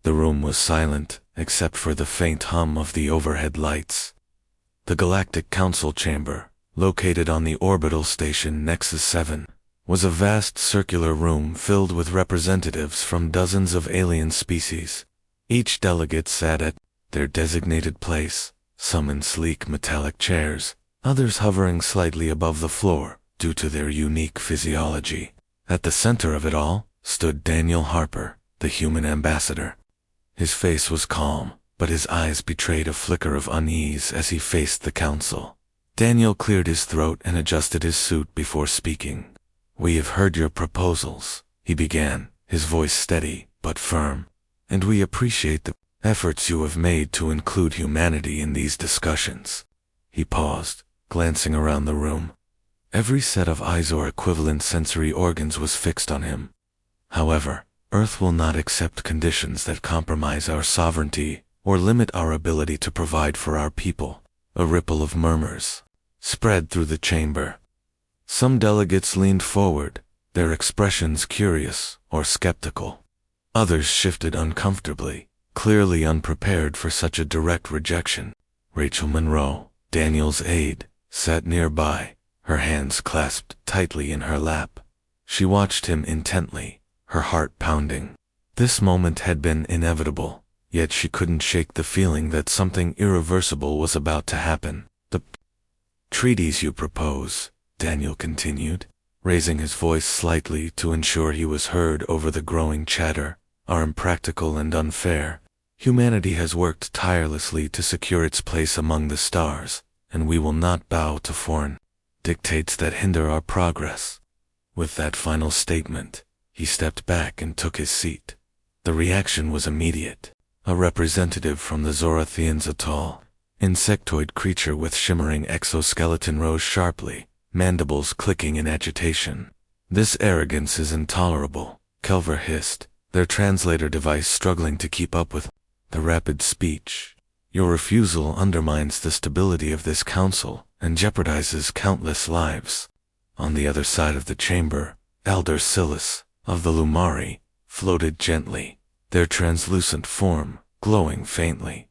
The room was silent, except for the faint hum of the overhead lights. The Galactic Council chamber, located on the orbital station Nexus 7, was a vast circular room filled with representatives from dozens of alien species. Each delegate sat at their designated place, some in sleek metallic chairs, others hovering slightly above the floor due to their unique physiology. At the center of it all stood Daniel Harper, the human ambassador. His face was calm, but his eyes betrayed a flicker of unease as he faced the council. Daniel cleared his throat and adjusted his suit before speaking. "We have heard your proposals," he began, his voice steady but firm, "and we appreciate the efforts you have made to include humanity in these discussions." He paused, glancing around the room. Every set of eyes or equivalent sensory organs was fixed on him. "However, Earth will not accept conditions that compromise our sovereignty or limit our ability to provide for our people." A ripple of murmurs spread through the chamber. Some delegates leaned forward, their expressions curious or skeptical. Others shifted uncomfortably, clearly unprepared for such a direct rejection. Rachel Monroe, Daniel's aide, sat nearby, her hands clasped tightly in her lap. She watched him intently, her heart pounding. This moment had been inevitable, yet she couldn't shake the feeling that something irreversible was about to happen. "The treaties you propose," Daniel continued, raising his voice slightly to ensure he was heard over the growing chatter, "are impractical and unfair. Humanity has worked tirelessly to secure its place among the stars, and we will not bow to foreign dictates that hinder our progress." With that final statement, he stepped back and took his seat. The reaction was immediate. A representative from the Zorathians, a tall, insectoid creature with shimmering exoskeleton, rose sharply, mandibles clicking in agitation. "This arrogance is intolerable," Kelver hissed, their translator device struggling to keep up with the rapid speech. "Your refusal undermines the stability of this council and jeopardizes countless lives." On the other side of the chamber, Elder Silas, of the Lumari, floated gently, their translucent form glowing faintly.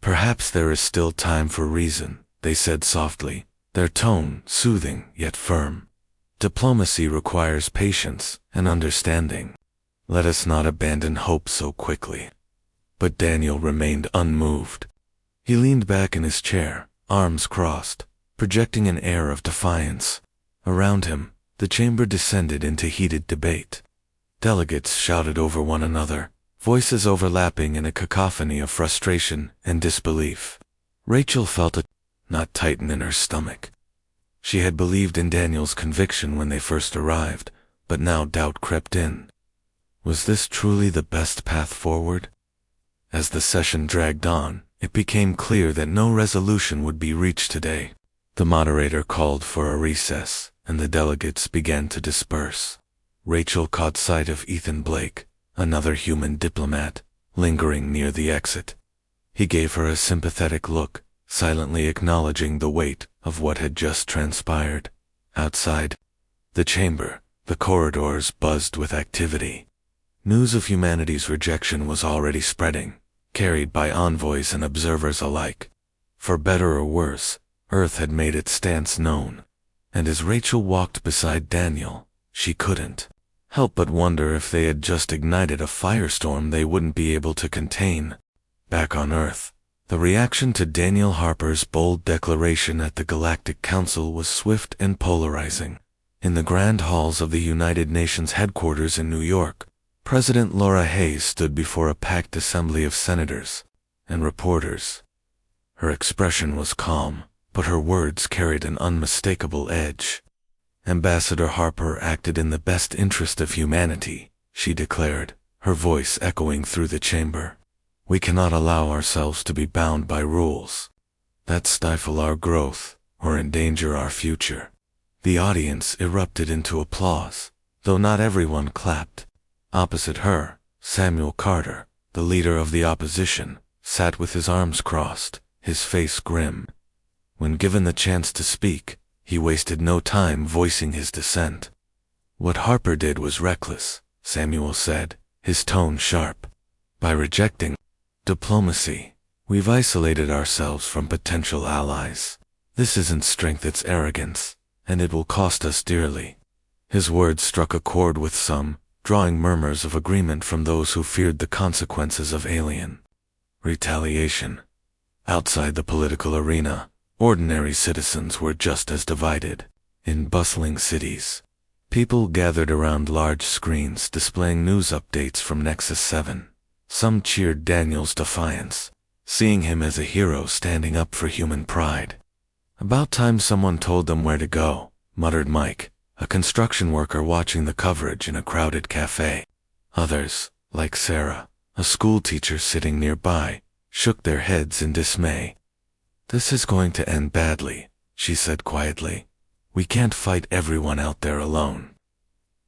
"Perhaps there is still time for reason," they said softly, their tone soothing yet firm. "Diplomacy requires patience and understanding. Let us not abandon hope so quickly." But Daniel remained unmoved. He leaned back in his chair, arms crossed, projecting an air of defiance. Around him, the chamber descended into heated debate. Delegates shouted over one another, voices overlapping in a cacophony of frustration and disbelief. Rachel felt a knot tighten in her stomach. She had believed in Daniel's conviction when they first arrived, but now doubt crept in. Was this truly the best path forward? As the session dragged on, it became clear that no resolution would be reached today. The moderator called for a recess, and the delegates began to disperse. Rachel caught sight of Ethan Blake, another human diplomat, lingering near the exit. He gave her a sympathetic look, silently acknowledging the weight of what had just transpired. Outside the chamber, the corridors buzzed with activity. News of humanity's rejection was already spreading, carried by envoys and observers alike. For better or worse, Earth had made its stance known, and as Rachel walked beside Daniel, she couldn't help but wonder if they had just ignited a firestorm they wouldn't be able to contain. Back on Earth, the reaction to Daniel Harper's bold declaration at the Galactic Council was swift and polarizing. In the grand halls of the United Nations headquarters in New York, President Laura Hayes stood before a packed assembly of senators and reporters. Her expression was calm, but her words carried an unmistakable edge. "Ambassador Harper acted in the best interest of humanity," she declared, her voice echoing through the chamber. "We cannot allow ourselves to be bound by rules that stifle our growth or endanger our future." The audience erupted into applause, though not everyone clapped. Opposite her, Samuel Carter, the leader of the opposition, sat with his arms crossed, his face grim. When given the chance to speak, he wasted no time voicing his dissent. "What Harper did was reckless," Samuel said, his tone sharp. By rejecting diplomacy, we've isolated ourselves from potential allies. This isn't strength, it's arrogance, and it will cost us dearly. His words struck a chord with some, drawing murmurs of agreement from those who feared the consequences of alien retaliation. Outside the political arena, ordinary citizens were just as divided. In bustling cities, people gathered around large screens displaying news updates from Nexus 7. Some cheered Daniel's defiance, seeing him as a hero standing up for human pride. About time someone told them where to go, muttered Mike, a construction worker watching the coverage in a crowded cafe. Others, like Sarah, a school teacher sitting nearby, shook their heads in dismay. "This is going to end badly," she said quietly. "We can't fight everyone out there alone."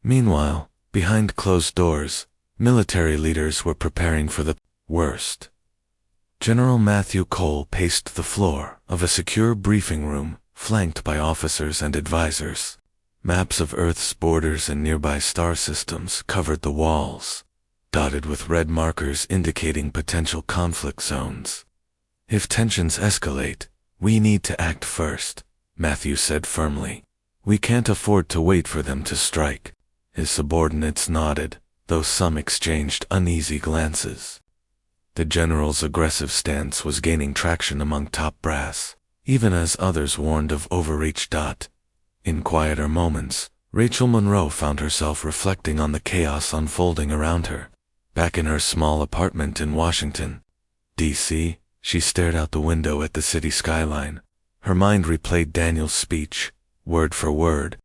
Meanwhile, behind closed doors, military leaders were preparing for the worst. General Matthew Cole paced the floor of a secure briefing room, flanked by officers and advisors. Maps of Earth's borders and nearby star systems covered the walls, dotted with red markers indicating potential conflict zones. "If tensions escalate, we need to act first," Matthew said firmly. "We can't afford to wait for them to strike." His subordinates nodded, though some exchanged uneasy glances. The general's aggressive stance was gaining traction among top brass, even as others warned of overreach. In quieter moments, Rachel Monroe found herself reflecting on the chaos unfolding around her. Back in her small apartment in Washington, D.C., she stared out the window at the city skyline. Her mind replayed Daniel's speech, word for word.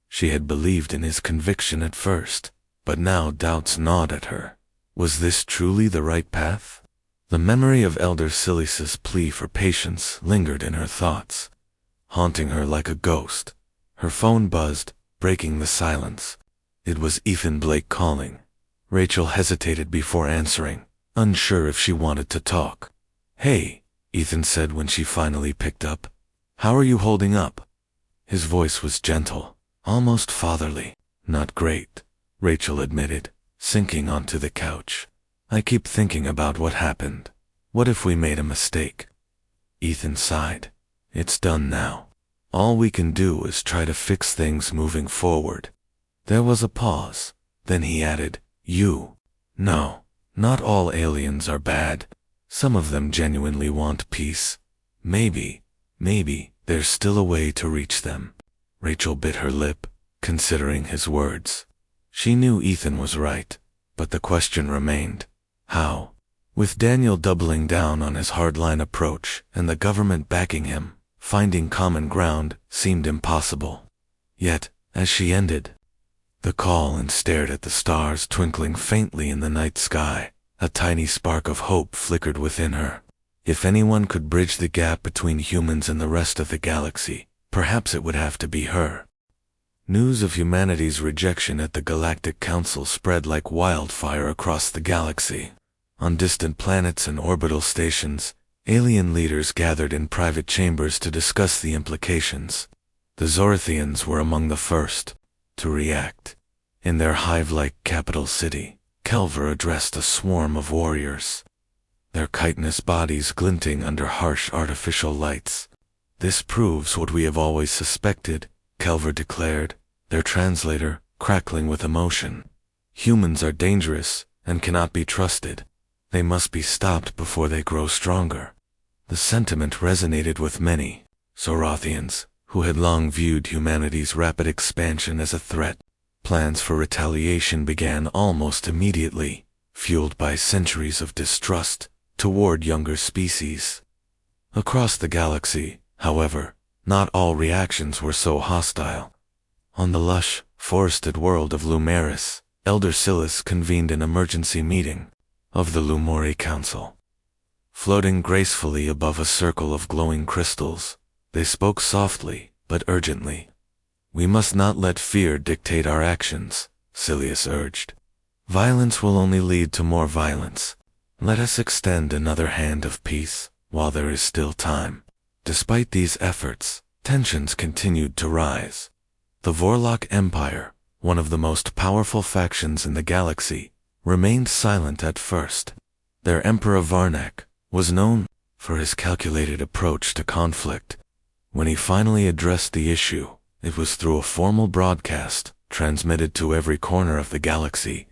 She had believed in his conviction at first, but now doubts gnawed at her. Was this truly the right path? The memory of Elder Silis's plea for patience lingered in her thoughts, haunting her like a ghost. Her phone buzzed, breaking the silence. It was Ethan Blake calling. Rachel hesitated before answering, unsure if she wanted to talk. "Hey," Ethan said when she finally picked up. "How are you holding up?" His voice was gentle, almost fatherly. "Not great," Rachel admitted, sinking onto the couch. "I keep thinking about what happened. What if we made a mistake?" Ethan sighed. "It's done now. All we can do is try to fix things moving forward." There was a pause. Then he added, No, not all aliens are bad. Some of them genuinely want peace. Maybe there's still a way to reach them." Rachel bit her lip, considering his words. She knew Ethan was right, but the question remained. How? With Daniel doubling down on his hardline approach and the government backing him, finding common ground seemed impossible. Yet, as she ended the call and stared at the stars twinkling faintly in the night sky, a tiny spark of hope flickered within her. If anyone could bridge the gap between humans and the rest of the galaxy, perhaps it would have to be her. News of humanity's rejection at the Galactic Council spread like wildfire across the galaxy. On distant planets and orbital stations, alien leaders gathered in private chambers to discuss the implications. The Zorathians were among the first to react. In their hive-like capital city, Kelver addressed a swarm of warriors, their chitinous bodies glinting under harsh artificial lights. "This proves what we have always suspected," Kelver declared, their translator crackling with emotion. "Humans are dangerous and cannot be trusted. They must be stopped before they grow stronger." The sentiment resonated with many Zorathians, who had long viewed humanity's rapid expansion as a threat. Plans for retaliation began almost immediately, fueled by centuries of distrust toward younger species. Across the galaxy, however, not all reactions were so hostile. On the lush, forested world of Lumeris, Elder Silis convened an emergency meeting of the Lumori Council. Floating gracefully above a circle of glowing crystals, they spoke softly but urgently. "We must not let fear dictate our actions," Silius urged. "Violence will only lead to more violence. Let us extend another hand of peace while there is still time." Despite these efforts, tensions continued to rise. The Vorlok Empire, one of the most powerful factions in the galaxy, remained silent at first. Their Emperor Varnak was known for his calculated approach to conflict. When he finally addressed the issue, it was through a formal broadcast transmitted to every corner of the galaxy.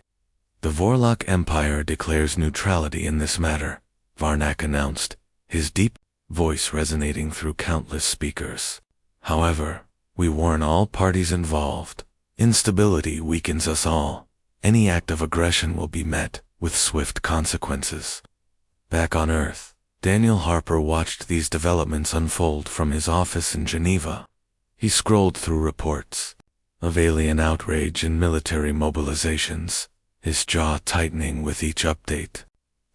The Vorlok Empire declares neutrality in this matter, Varnak announced, his deep voice resonating through countless speakers. However, we warn all parties involved. Instability weakens us all. Any act of aggression will be met with swift consequences. Back on Earth, Daniel Harper watched these developments unfold from his office in Geneva. He scrolled through reports of alien outrage and military mobilizations, his jaw tightening with each update.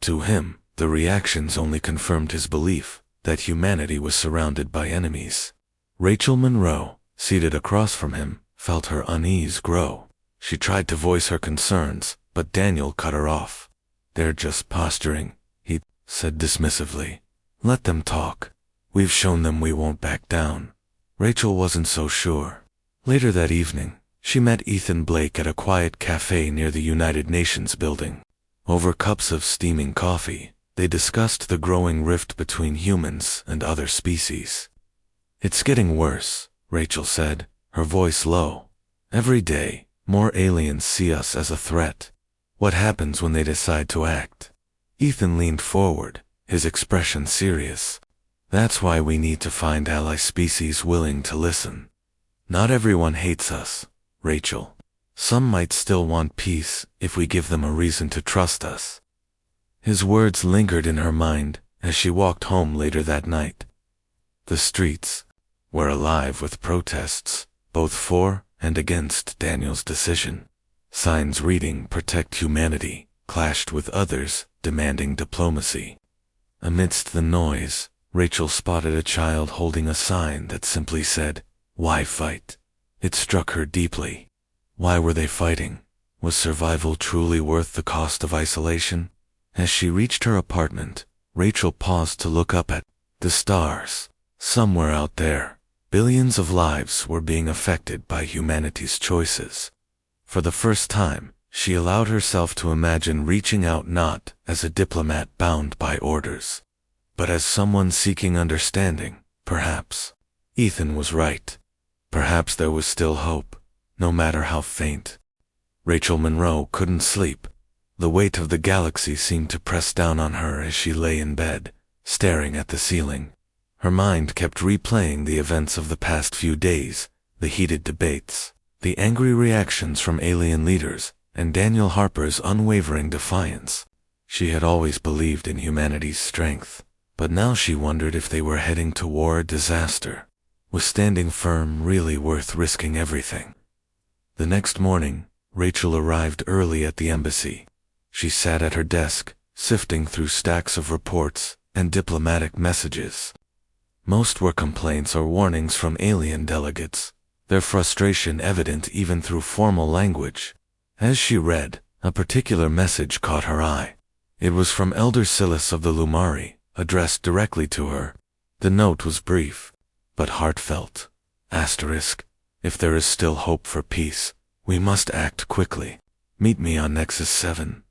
To him, the reactions only confirmed his belief that humanity was surrounded by enemies. Rachel Monroe, seated across from him, felt her unease grow. She tried to voice her concerns, but Daniel cut her off. "They're just posturing," he said dismissively. "Let them talk. We've shown them we won't back down." Rachel wasn't so sure. Later that evening, she met Ethan Blake at a quiet cafe near the United Nations building. Over cups of steaming coffee, they discussed the growing rift between humans and other species. "It's getting worse," Rachel said, her voice low. "Every day, more aliens see us as a threat. What happens when they decide to act?" Ethan leaned forward, his expression serious. "That's why we need to find ally species willing to listen. Not everyone hates us, Rachel. Some might still want peace if we give them a reason to trust us." His words lingered in her mind as she walked home later that night. The streets were alive with protests, both for and against Daniel's decision. Signs reading "Protect Humanity" clashed with others demanding diplomacy. Amidst the noise, Rachel spotted a child holding a sign that simply said, "Why fight?" It struck her deeply. Why were they fighting? Was survival truly worth the cost of isolation? As she reached her apartment, Rachel paused to look up at the stars. Somewhere out there, billions of lives were being affected by humanity's choices. For the first time, she allowed herself to imagine reaching out not as a diplomat bound by orders, but as someone seeking understanding, perhaps. Ethan was right. Perhaps there was still hope, no matter how faint. Rachel Monroe couldn't sleep. The weight of the galaxy seemed to press down on her as she lay in bed, staring at the ceiling. Her mind kept replaying the events of the past few days, the heated debates, the angry reactions from alien leaders, and Daniel Harper's unwavering defiance. She had always believed in humanity's strength, but now she wondered if they were heading toward or disaster. Was standing firm really worth risking everything? The next morning, Rachel arrived early at the embassy. She sat at her desk, sifting through stacks of reports and diplomatic messages. Most were complaints or warnings from alien delegates, their frustration evident even through formal language. As she read, a particular message caught her eye. It was from Elder Silas of the Lumari, addressed directly to her. The note was brief, but heartfelt. Asterisk, "If there is still hope for peace, we must act quickly. Meet me on Nexus 7.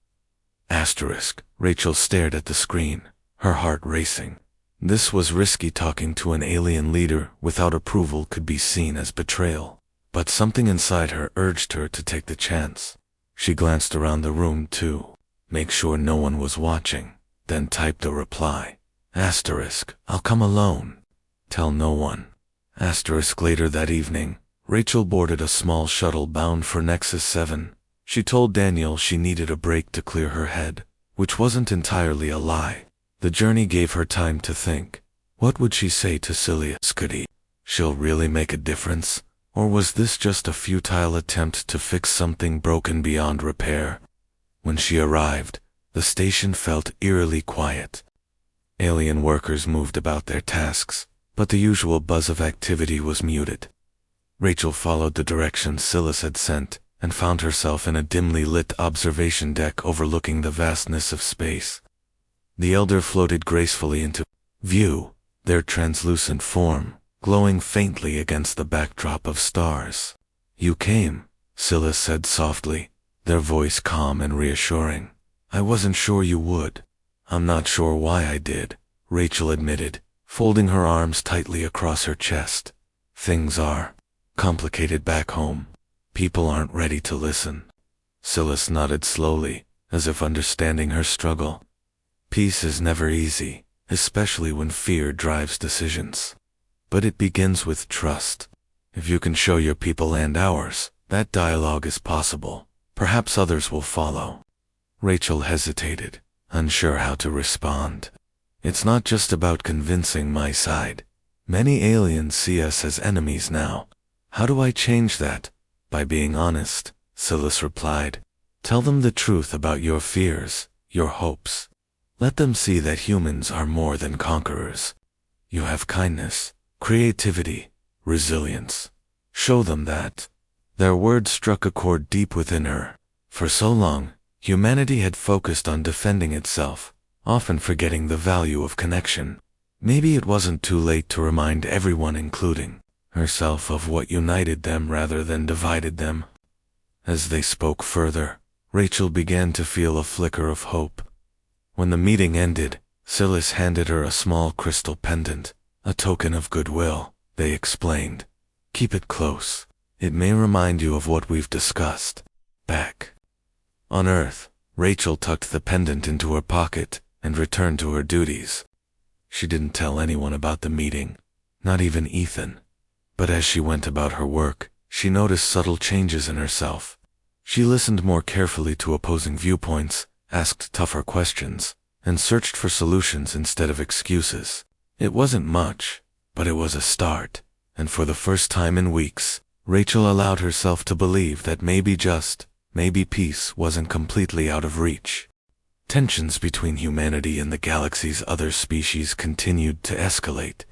Asterisk. Rachel stared at the screen, her heart racing. This was risky. Talking to an alien leader without approval could be seen as betrayal, but something inside her urged her to take the chance. She glanced around the room to make sure no one was watching, then typed a reply. Asterisk. "I'll come alone. Tell no one." Asterisk. Later that evening, Rachel boarded a small shuttle bound for Nexus 7. She told Daniel she needed a break to clear her head, which wasn't entirely a lie. The journey gave her time to think. What would she say to Celia? Could she'll really make a difference? Or was this just a futile attempt to fix something broken beyond repair? When she arrived, the station felt eerily quiet. Alien workers moved about their tasks, but the usual buzz of activity was muted. Rachel followed the directions Silas had sent, and found herself in a dimly lit observation deck overlooking the vastness of space. The Elder floated gracefully into view, their translucent form glowing faintly against the backdrop of stars. "You came," Silas said softly, their voice calm and reassuring. "I wasn't sure you would." I'm not sure why I did, Rachel admitted, folding her arms tightly across her chest. Things are complicated back home. People aren't ready to listen. Silas nodded slowly, as if understanding her struggle. Peace is never easy, especially when fear drives decisions. But it begins with trust. If you can show your people and ours that dialogue is possible, perhaps others will follow. Rachel hesitated, unsure how to respond. It's not just about convincing my side. Many aliens see us as enemies now. How do I change that? By being honest, Silas replied. Tell them the truth about your fears, your hopes. Let them see that humans are more than conquerors. You have kindness, creativity, resilience. Show them that. Their words struck a chord deep within her. For so long, humanity had focused on defending itself, often forgetting the value of connection. Maybe it wasn't too late to remind everyone, including herself, of what united them rather than divided them. As they spoke further, Rachel began to feel a flicker of hope. When the meeting ended, Silas handed her a small crystal pendant, a token of goodwill, they explained. Keep it close. It may remind you of what we've discussed. Back on Earth, Rachel tucked the pendant into her pocket and returned to her duties. She didn't tell anyone about the meeting, not even Ethan. But as she went about her work, she noticed subtle changes in herself. She listened more carefully to opposing viewpoints, asked tougher questions, and searched for solutions instead of excuses. It wasn't much, but it was a start, and for the first time in weeks, Rachel allowed herself to believe that maybe peace wasn't completely out of reach. Tensions between humanity and the galaxy's other species continued to escalate.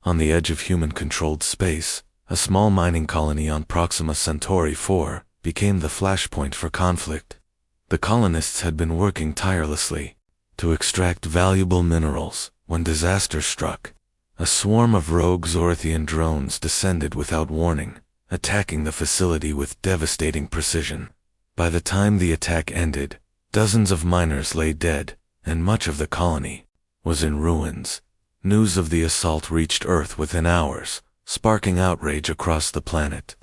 On the edge of human-controlled space, a small mining colony on Proxima Centauri 4 became the flashpoint for conflict. The colonists had been working tirelessly to extract valuable minerals when disaster struck. A swarm of rogue Zorthian drones descended without warning, attacking the facility with devastating precision. By the time the attack ended, dozens of miners lay dead, and much of the colony was in ruins. News of the assault reached Earth within hours, sparking outrage across the planet.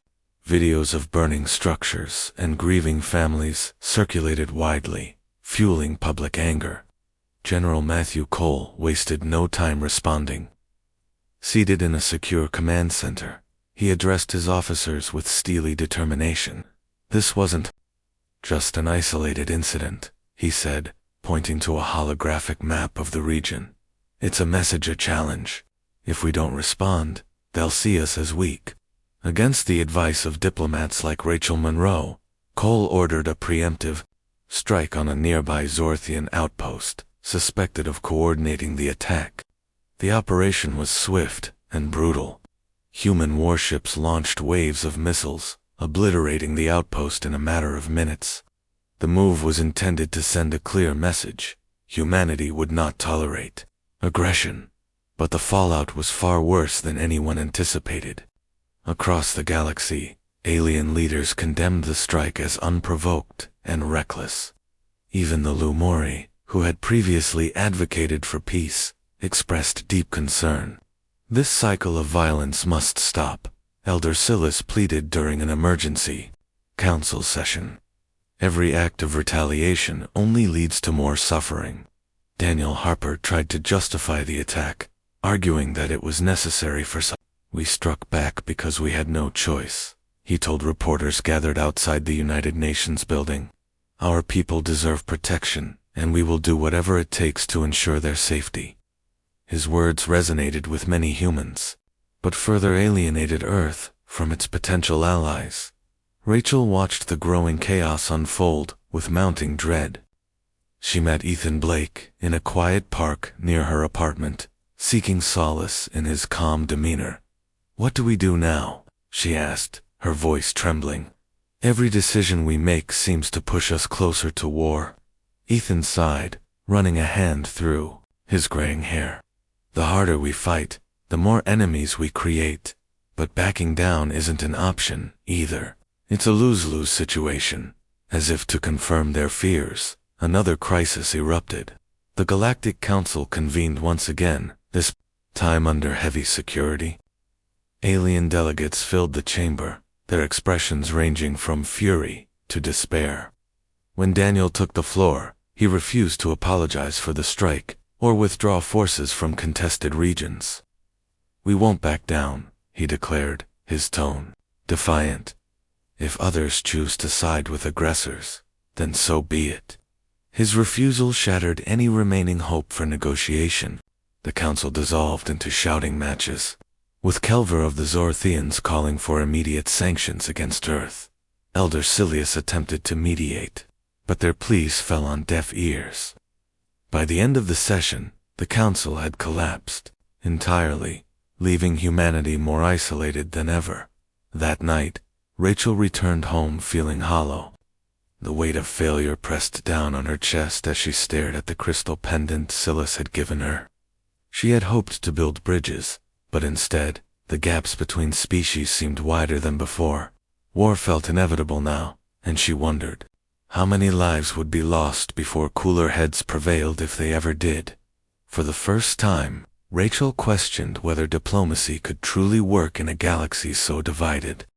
Videos of burning structures and grieving families circulated widely, fueling public anger. General Matthew Cole wasted no time responding. Seated in a secure command center, he addressed his officers with steely determination. This wasn't just an isolated incident, he said, pointing to a holographic map of the region. It's a message, a challenge. If we don't respond, they'll see us as weak. Against the advice of diplomats like Rachel Monroe, Cole ordered a preemptive strike on a nearby Zorthian outpost, suspected of coordinating the attack. The operation was swift and brutal. Human warships launched waves of missiles, obliterating the outpost in a matter of minutes. The move was intended to send a clear message. Humanity would not tolerate aggression. But the fallout was far worse than anyone anticipated. Across the galaxy, alien leaders condemned the strike as unprovoked and reckless. Even the Lumori, who had previously advocated for peace, expressed deep concern. This cycle of violence must stop, Elder Silas pleaded during an emergency council session. Every act of retaliation only leads to more suffering. Daniel Harper tried to justify the attack, arguing that it was necessary for some. We struck back because we had no choice, he told reporters gathered outside the United Nations building. Our people deserve protection, and we will do whatever it takes to ensure their safety. His words resonated with many humans, but further alienated Earth from its potential allies. Rachel watched the growing chaos unfold with mounting dread. She met Ethan Blake in a quiet park near her apartment, seeking solace in his calm demeanor. "What do we do now?" she asked, her voice trembling. "Every decision we make seems to push us closer to war." Ethan sighed, running a hand through his graying hair. "The harder we fight, the more enemies we create. But backing down isn't an option, either. It's a lose-lose situation." As if to confirm their fears, another crisis erupted. The Galactic Council convened once again, this time under heavy security. Alien delegates filled the chamber, their expressions ranging from fury to despair. When Daniel took the floor, he refused to apologize for the strike or withdraw forces from contested regions. "We won't back down," he declared, his tone defiant. "If others choose to side with aggressors, then so be it." His refusal shattered any remaining hope for negotiation. The council dissolved into shouting matches, with Kelver of the Zorthians calling for immediate sanctions against Earth. Elder Silius attempted to mediate, but their pleas fell on deaf ears. By the end of the session, the council had collapsed entirely, leaving humanity more isolated than ever. That night, Rachel returned home feeling hollow. The weight of failure pressed down on her chest as she stared at the crystal pendant Silas had given her. She had hoped to build bridges, but instead, the gaps between species seemed wider than before. War felt inevitable now, and she wondered, how many lives would be lost before cooler heads prevailed if they ever did? For the first time, Rachel questioned whether diplomacy could truly work in a galaxy so divided.